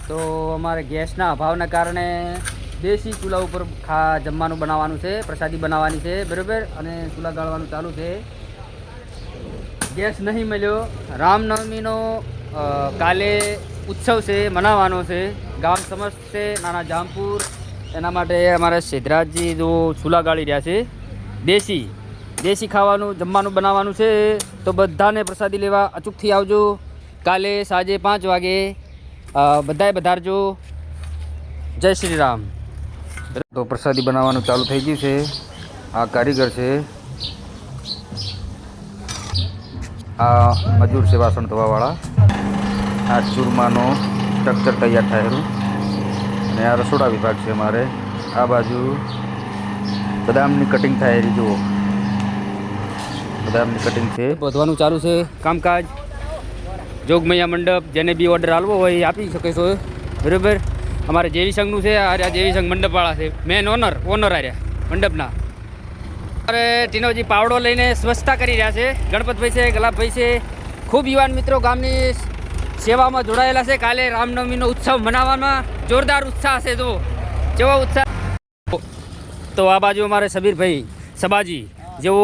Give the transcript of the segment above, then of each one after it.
તો અમારે ગેસના અભાવના કારણે દેશી ચૂલા ઉપર જમવાનું બનાવવાનું છે, પ્રસાદી બનાવવાની છે બરાબર, અને ચૂલા ગાળવાનું ચાલુ છે. ગેસ નહીં મળ્યો. રામનવમીનો કાલે ઉત્સવ છે, મનાવવાનો છે. ગામ સમસ્ત છે, નાના જામપુર. એના માટે અમારા સિદ્ધરાજજી જો ચૂલા ગાળી રહ્યા છે. દેશી ખાવાનું જમવાનું બનાવવાનું છે. તો બધાને પ્રસાદી લેવા અચૂકથી આવજો. કાલે સાંજે 5 વાગે બધાએ પધારજો. જય શ્રી રામ. તો પ્રસાદી બનાવવાનું ચાલુ થઈ ગયું છે. આ કારીગર છે, આ મજૂર છે વાસણ ધોવાવાળા. આ ચૂરમાનો સ્ટ્રક્ચર તૈયાર થયેલું, અને આ રસોડા વિભાગ છે અમારે. આ બાજુ બદામની કટિંગ થયેલી, જુઓ બદામની કટિંગ છે. બધવાનું ચાલુ છે કામકાજ. જોગમૈયા મંડપ, જેને બી ઓર્ડર આપવો હોય એ આપી શકે છો બરાબર. અમારે જેવી સંઘનું છે, આ જેવી સંઘ મંડપવાળા છે, મેન ઓનર આર્યા મંડપના. અરે ટીનોજી પાવડો લઈને સ્વચ્છતા કરી રહ્યા છે. ગણપતભાઈ છે, ગલાબભાઈ છે, ખૂબ યુવાન મિત્રો ગામની સેવામાં જોડાયેલા છે. કાલે રામનવમીનો ઉત્સવ મનાવવામાં જોરદાર ઉત્સાહ છે. જો કેવો ઉત્સાહ. તો આ બાજુ અમારે સબીરભાઈ સબાજી, જેઓ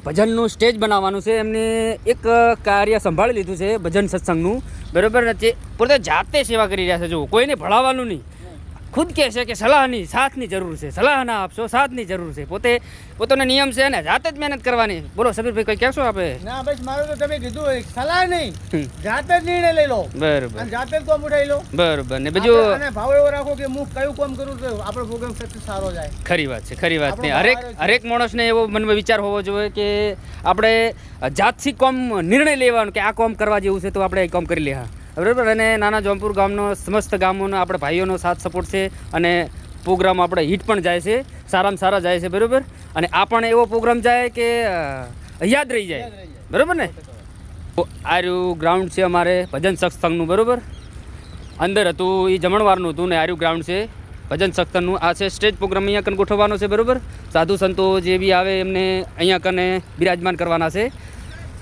ભજનનું સ્ટેજ બનાવવાનું છે, એમને એક કાર્ય સંભાળી લીધું છે ભજન સત્સંગનું બરાબર. પોતે જાતે સેવા કરી રહ્યા છે. જો કોઈને ભણાવવાનું નહીં, ખુદ કહે છે કે સલાહની સાથની જરૂર છે, સલાહ ના આપશો, સાથની જરૂર છે. પોતાનો નિયમ છે ને જાતે જ મહેનત કરવાની. બોલો સબીરભાઈ, કંઈ કહેશો આપણે? ના બસ મારું તો તમે કીધું સલાહ નહીં, જાતે જ નિર્ણય લઈ લો બરોબર, અને જાતે જ કામ ઉઠાવી લો બરોબર. ને બીજું અને ભાવ એવો રાખો કે હું કયું કામ કરું તો આપણો પ્રોગ્રામ સક્સેસ સારો જાય. ખરી વાત છે, ખરી વાત ને. હરેક માણસને એવો મનમાં વિચાર હોવો જોઈએ કે આપણે જાતથી કામ નિર્ણય લેવાનો કે આ કામ કરવા જેવું છે તો આપણે એ કામ કરી લે. બરાબર. અને નાના જોમપુર ગામનો સમસ્ત ગામોનો આપણે ભાઈઓનો સાથ સપોર્ટ છે, અને પ્રોગ્રામ આપણે હિટ પણ જાય છે, સારામાં સારા જાય છે બરાબર. અને આ પણ એવો પ્રોગ્રામ જાય કે યાદ રહી જાય બરાબર ને. આ રહ્યું ગ્રાઉન્ડ છે અમારે ભજન સત્સંગનું બરાબર. અંદર હતું એ જમણવારનું હતું, ને આર્યું ગ્રાઉન્ડ છે ભજન સત્સંગનું. આ છે સ્ટેજ પ્રોગ્રામ, અહીંયા કને ગોઠવવાનો છે બરાબર. સાધુ સંતો જે બી આવે એમને અહીંયા કને બિરાજમાન કરવાના છે.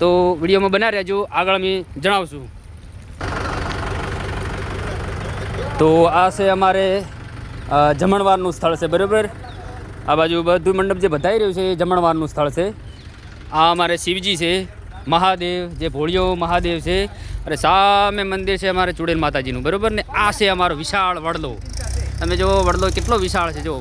તો વિડીયોમાં બના રહેજો, આગળ અમે જણાવશું. તો આ છે અમારે જમણવારનું સ્થળ છે બરાબર. આ બાજુ બધું મંડપ જે બધાઈ રહ્યું છે એ જમણવારનું સ્થળ છે. આ અમારે શિવજી છે, મહાદેવ જે ભોળિયો મહાદેવ છે, અને સામે મંદિર છે અમારે ચુડેલ માતાજીનું બરાબર. ને આ છે અમારો વિશાળ વડલો. તમે જો વડલો કેટલો વિશાળ છે, જો